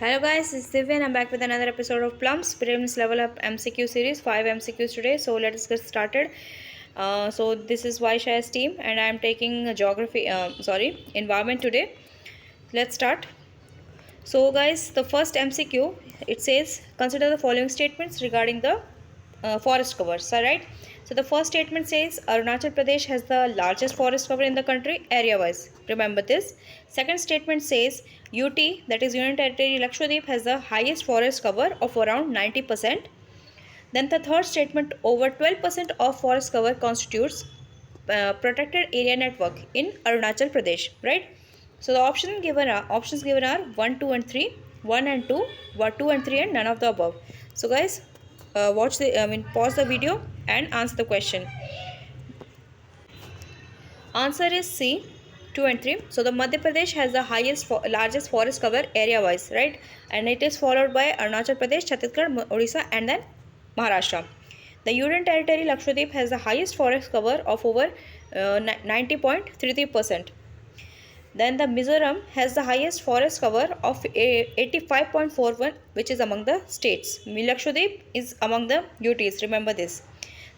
Hello guys, this is Divya. I'm back with another episode of Plums Prelims Level Up MCQ series. 5 MCQs today, so let's get started. So this is Vaishya's team, and I'm taking geography. Environment today. Let's start. So guys, the first MCQ, it says consider the following statements regarding the forest covers. Alright. So the first statement says Arunachal Pradesh has the largest forest cover in the country area wise. Remember this. Second statement says UT, that is Union Territory Lakshadweep, has the highest forest cover of around 90%. Then the third statement, over 12% of forest cover constitutes protected area network in Arunachal Pradesh, right? So the options given are 1, 2 and 3, 1 and 2, 1, 2 and 3 and none of the above. So guys, pause the video and answer the question. Answer is C, 2 and 3. So the Madhya Pradesh has the largest forest cover area wise, right? And it is followed by Arunachal Pradesh, Chhattisgarh, Odisha and then Maharashtra. The Union Territory Lakshadweep has the highest forest cover of over 90.33%. Then the Mizoram has the highest forest cover of 85.41, which is among the states. Lakshadweep is among the UTs, remember this.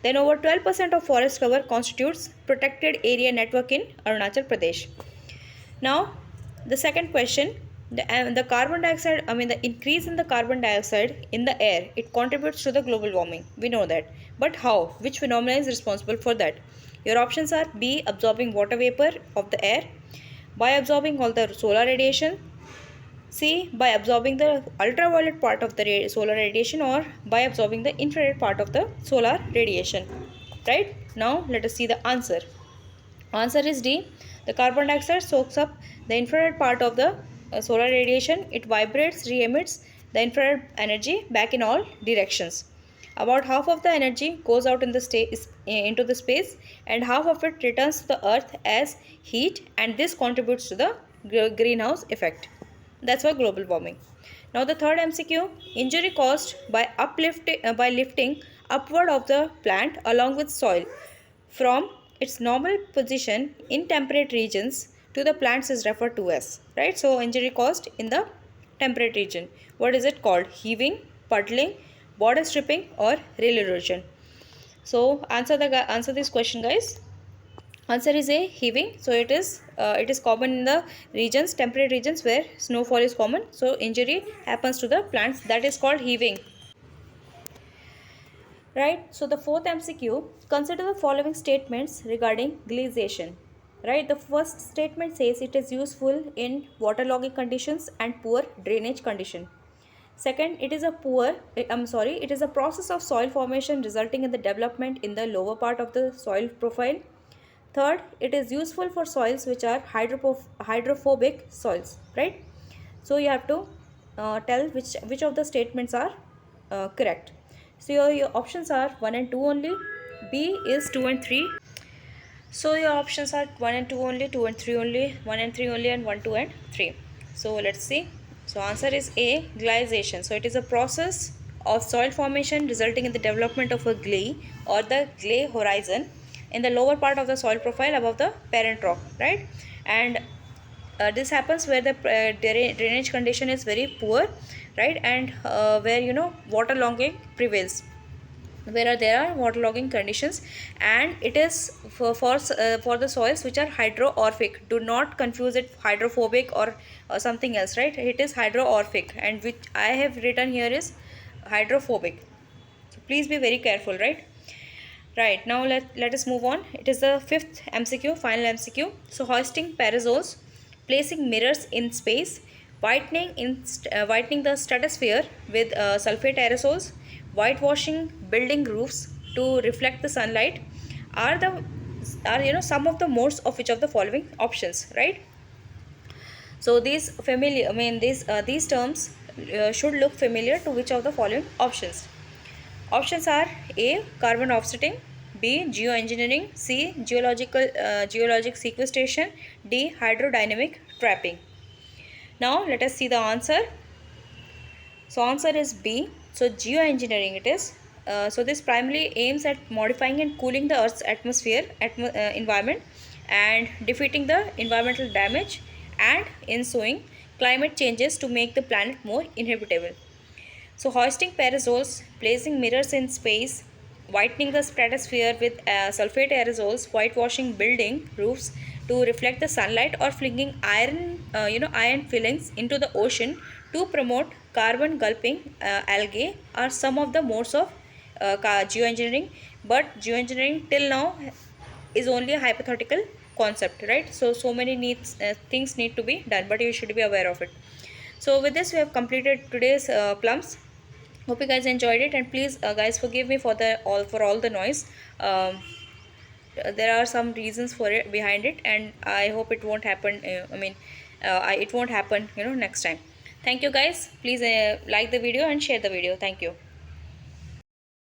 Then over 12% of forest cover constitutes protected area network in Arunachal Pradesh. Now, the second question, the carbon dioxide, the increase in the carbon dioxide in the air, it contributes to the global warming. We know that. But how? Which phenomena is responsible for that? Your options are B, absorbing water vapor of the air, by absorbing all the solar radiation, C, by absorbing the ultraviolet part of the solar radiation, or by absorbing the infrared part of the solar radiation. Right? Now let us see the answer. Answer is D. The carbon dioxide soaks up the infrared part of the solar radiation. It vibrates, re-emits the infrared energy back in all directions. About half of the energy goes out into the space, and half of it returns to the earth as heat, and this contributes to the greenhouse effect. That's why global warming. Now the third MCQ, injury caused by lifting upward of the plant along with soil from its normal position in temperate regions to the plants is referred to as, right? So injury caused in the temperate region. What is it called? Heaving, puddling, border stripping or rail erosion. So answer this question guys. Answer is A, heaving. So it is common in the temperate regions where snowfall is common. So injury happens to the plants, that is called heaving. Right. So the fourth MCQ, consider the following statements regarding glaciation. Right. The first statement says it is useful in waterlogging conditions and poor drainage condition. Second, it is a process of soil formation resulting in the development in the lower part of the soil profile. Third, it is useful for soils which are hydrophobic soils, right? So you have to tell which of the statements are correct. So your options are 1 and 2 only. B is 2 and 3. So your options are 1 and 2 only, 2 and 3 only, 1 and 3 only, and 1, 2 and 3. So let's see. So answer is A, glaciation. So it is a process of soil formation resulting in the development of a gley or the gley horizon in the lower part of the soil profile above the parent rock, right? And this happens where the drainage condition is very poor, right? And where waterlogging prevails, where there are waterlogging conditions, and it is for the soils which are hydrorphic. Do not confuse it hydrophobic or something else, right? It is hydrorphic, and which I have written here is hydrophobic. So please be very careful, right? Right, now let us move on. It is the fifth MCQ, final MCQ. So hoisting parasols, placing mirrors in space, whitening the stratosphere with sulfate aerosols, whitewashing building roofs to reflect the sunlight are some of the modes of which of the following options, right? So these terms should look familiar to which of the following options. Options are A, carbon offsetting, B, geoengineering, C, geologic sequestration, D, hydrodynamic trapping. Now let us see the answer. So answer is B. So geoengineering it is. So this primarily aims at modifying and cooling the Earth's environment and defeating the environmental damage and ensuing climate changes to make the planet more inhabitable. So, hoisting parasols, placing mirrors in space, whitening the stratosphere with sulfate aerosols, whitewashing building roofs to reflect the sunlight, or flinging iron fillings into the ocean to promote carbon gulping algae are some of the modes of geoengineering. But geoengineering till now is only a hypothetical concept, right? So many things need to be done, but you should be aware of it. So with this, we have completed today's plums. Hope you guys enjoyed it, and please, guys, forgive me for all the noise. There are some reasons for it behind it, and I hope it won't happen. It won't happen, next time. Thank you, guys. Please like the video and share the video. Thank you.